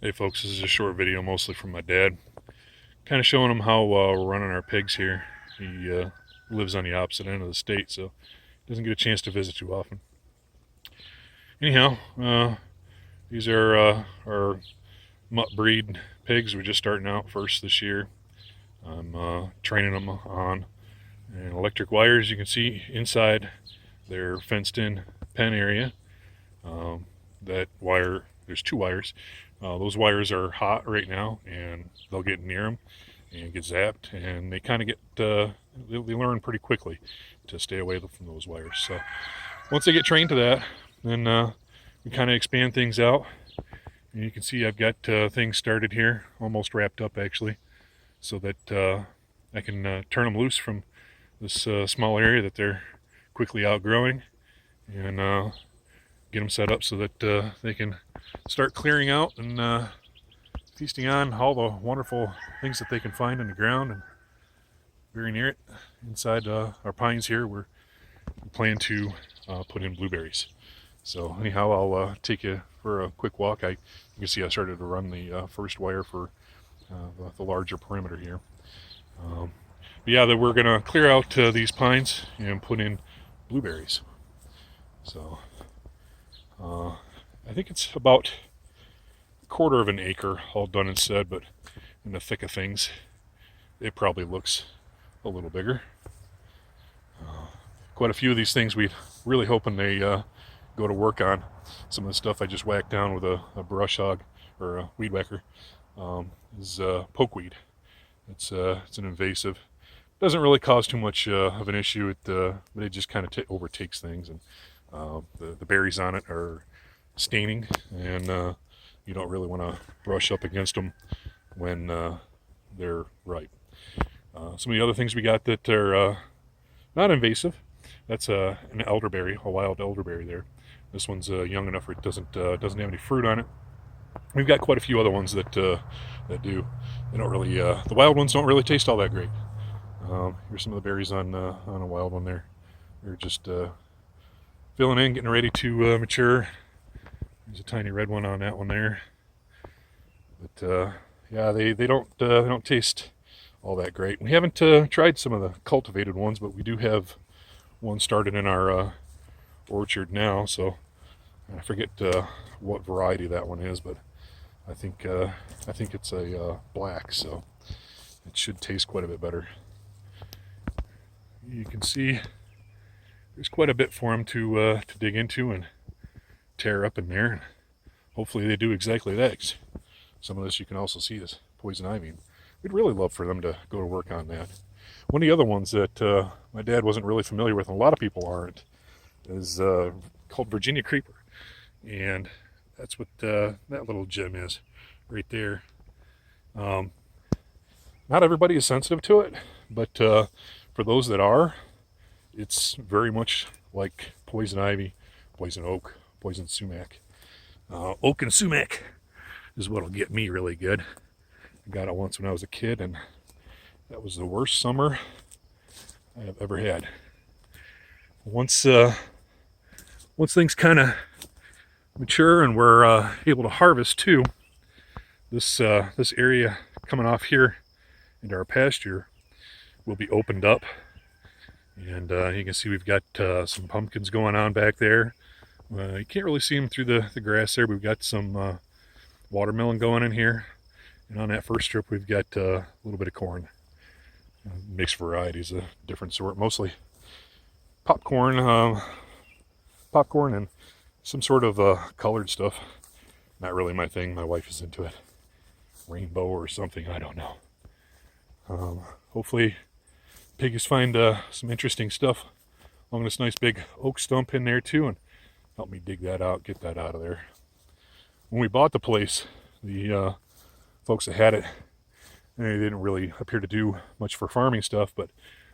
Hey folks, this is a short video mostly from my dad, kind of showing him how we're running our pigs here. He lives on the opposite end of the state, so doesn't get a chance to visit too often. Anyhow, these are our mutt breed pigs. We're just starting out first this year. I'm training them on and electric wires. You can see inside their fenced-in pen area. That wire, there's two wires. Those wires are hot right now, and they'll get near them and get zapped, and they kind of get they learn pretty quickly to stay away from those wires. So once they get trained to that, then we kind of expand things out. And you can see I've got things started here, almost wrapped up actually, so that I can turn them loose from this small area that they're quickly outgrowing, and get them set up so that they can start clearing out and feasting on all the wonderful things that they can find in the ground. And very near it, inside our pines here, we plan to put in blueberries. So anyhow, I'll take you for a quick walk. You can see I started to run the first wire for the larger perimeter here. But yeah, that we're going to clear out these pines and put in blueberries. So I think it's about a quarter of an acre all done and said, but in the thick of things, it probably looks a little bigger. Quite a few of these things we're really hoping they go to work on. Some of the stuff I just whacked down with a brush hog or a weed whacker is pokeweed. It's an invasive. Doesn't really cause too much of an issue, but it just kind of overtakes things, and the berries on it are staining, and you don't really want to brush up against them when they're ripe. Some of the other things we got that are not invasive, that's an elderberry, a wild elderberry there. This one's young enough where it doesn't have any fruit on it. We've got quite a few other ones that that do. They don't really, the wild ones don't really taste all that great. Here's some of the berries on a wild one there. They're just filling in, getting ready to mature. There's a tiny red one on that one there. But yeah, they don't taste all that great. We haven't tried some of the cultivated ones, but we do have one started in our orchard now. So I forget what variety that one is, but I think it's a black, so it should taste quite a bit better. You can see there's quite a bit for them to dig into and tear up in there. Hopefully they do exactly that. Some of this you can also see is poison ivy. We'd really love for them to go to work on that. One of the other ones that my dad wasn't really familiar with, and a lot of people aren't, is called Virginia creeper. And that's what that little gem is right there. Not everybody is sensitive to it, but for those that are, it's very much like poison ivy, poison oak, poison sumac. Oak and sumac is what'll get me really good. I got it once when I was a kid, and that was the worst summer I have ever had. Once things kind of mature and we're able to harvest too, this area coming off here into our pasture will be opened up, and you can see we've got some pumpkins going on back there. You can't really see them through the grass there, but we've got some watermelon going in here, and on that first strip we've got a little bit of corn, mixed varieties, a different sort, mostly popcorn and some sort of colored stuff. Not really my thing. My wife is into it. Rainbow or something, I don't know. Hopefully pigs find some interesting stuff along this nice big oak stump in there too, and help me dig that out, get that out of there. When we bought the place, the folks that had it, they didn't really appear to do much for farming stuff, but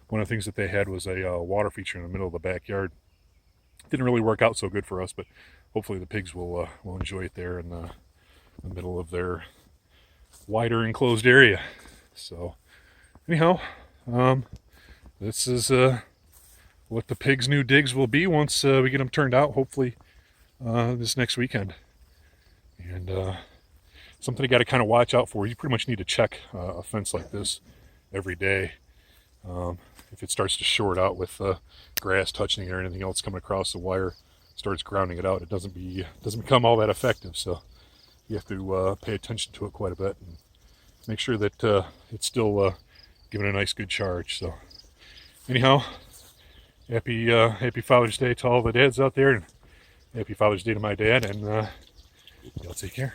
one of the things that they had was a water feature in the middle of the backyard. Didn't really work out so good for us, but hopefully the pigs will enjoy it there in the middle of their wider enclosed area. So anyhow, this is what the pigs' new digs will be once we get them turned out, hopefully this next weekend. And something you got to kind of watch out for. You pretty much need to check a fence like this every day. If it starts to short out with grass touching it or anything else coming across the wire, starts grounding it out, it doesn't become all that effective. So you have to pay attention to it quite a bit and make sure that it's still giving a nice good charge. So anyhow, happy Father's Day to all the dads out there, and happy Father's Day to my dad, and y'all take care.